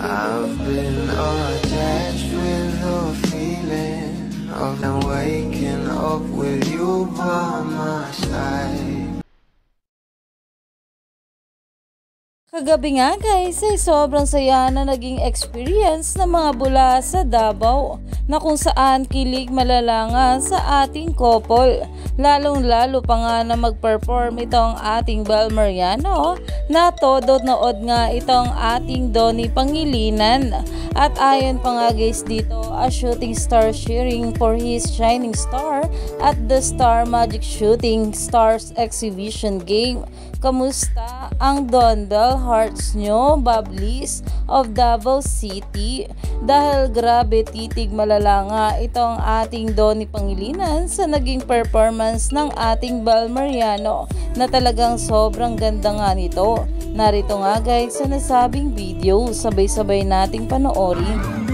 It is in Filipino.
I've been attached with the feeling of waking up with you by my side. Kagabi nga guys ay sobrang saya na naging experience ng mga bula sa Davao na kung saan kilig malalanga sa ating couple. Lalong lalo pa nga na mag-perform itong ating Bel Mariano na todo nood nga itong ating Donnie Pangilinan. At ayon pa nga guys dito, a shooting star cheering for his shining star at the Star Magic Shooting Stars Exhibition Game. Kamusta ang Dondel Hearts nyo, Bablis of Davao City? Dahil grabe titig malalanga itong ating Donnie Pangilinan sa naging performance ng ating Bel Mariano na talagang sobrang ganda nga nito. Narito nga guys sa nasabing video, sabay-sabay nating panoorin.